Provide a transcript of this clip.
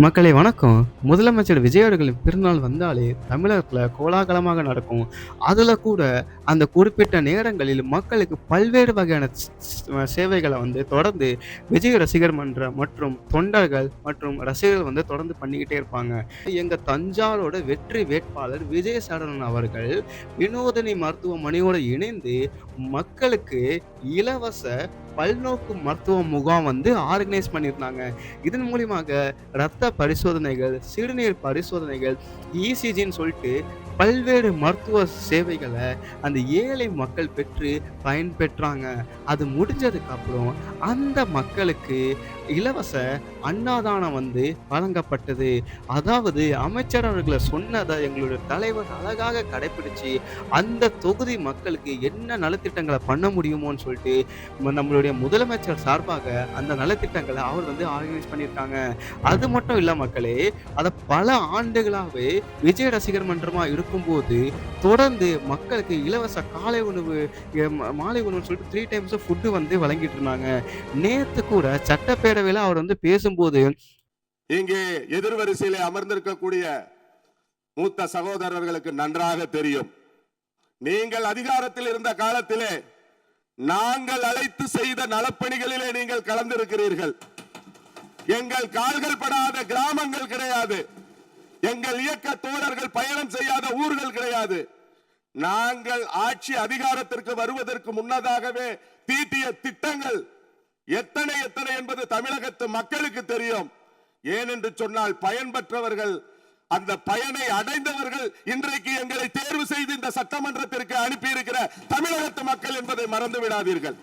மக்களே வணக்கம். முதலமைச்சர் விஜய் அவர்களின் பிறந்தநாள் வந்தாலே தமிழகத்துல கோலாகலமாக நடக்கும். அதுல கூட அந்த குறிப்பிட்ட நேரங்களில் மக்களுக்கு பல்வேறு வகையான சேவைகள தொடர்ந்து விஜய் ரசிகர் மன்றம் மற்றும் தொண்டர்கள் மற்றும் ரசிகர்கள் தொடர்ந்து பண்ணிக்கிட்டே இருப்பாங்க. எங்க தஞ்சாவூரோட வெற்றி வேட்பாளர் விஜய் சரவணன் அவர்கள் வினோதினி மருத்துவமனையோட இணைந்து மக்களுக்கு இலவச பல்நோக்கு மருத்துவ முகாம் ஆர்கனைஸ் பண்ணியிருந்தாங்க. இதன் மூலியமாக இரத்த பரிசோதனைகள், சிறுநீர் பரிசோதனைகள், இசிஜின்னு சொல்லிட்டு பல்வேறு மருத்துவ சேவைகள அந்த ஏழை மக்கள் பெற்று பயன்பெற்றாங்க. அது முடிஞ்சதுக்கு அப்புறம் அந்த மக்களுக்கு இலவச அன்னதானம் வழங்கப்பட்டது. அதாவது அமைச்சர் அவர்கள சொன்னத எங்களுடைய தலைவர் அழகாக கடைப்பிடிச்சு, அந்த தொகுதி மக்களுக்கு என்ன நலத்திட்டங்கள பண்ண முடியுமோன்னு சொல்லிட்டு, நம்மளுடைய முதலமைச்சர் சார்பாக அந்த நலத்திட்டங்கள அவர் ஆர்கனைஸ் பண்ணியிருக்காங்க. அது மட்டும் இல்ல மக்களே, அத பல ஆண்டுகளாவே விஜய் ரசிகர் மன்றமா இருக்கும்போது, தொடர்ந்து மக்களுக்கு இலவச காலை உணவு, மாலை உணவுன்னு சொல்லிட்டு 3 டைம்ஸ் ஃபுட் வழங்கிட்டு இருந்தாங்க. நேத்து கூட சட்டப்பேரவையில அவர் பேசும்போது, இங்கே எதிர்வரிசையிலே அமர்ந்திருக்கக்கூடிய மூத்த சகோதரர்களுக்கு நன்றாக தெரியும். நீங்கள் அதிகாரத்தில் இருந்த காலத்திலே நாங்கள் அழைத்து செய்த நலப்பணிகளிலே நீங்கள் கலந்திருக்கிறீர்கள். எங்கள் கால்கள் படாத கிராமங்கள் கிடையாது. எங்கள் இயக்க தோழர்கள் பயணம் செய்யாத ஊர்கள் கிடையாது. நாங்கள் ஆட்சி அதிகாரத்திற்கு வருவதற்கு முன்னதாகவே தீட்டிய திட்டங்கள் எத்தனை எத்தனை என்பது தமிழகத்து மக்களுக்கு தெரியும். ஏனென்று சொன்னால் பயன்பெற்றவர்கள், அந்த பயனை அடைந்தவர்கள் இன்றைக்கு எங்களை தேர்வு செய்து இந்த சட்டமன்றத்திற்கு அனுப்பியிருக்கிற தமிழகத்து மக்கள் என்பதை மறந்து விடாதீர்கள்.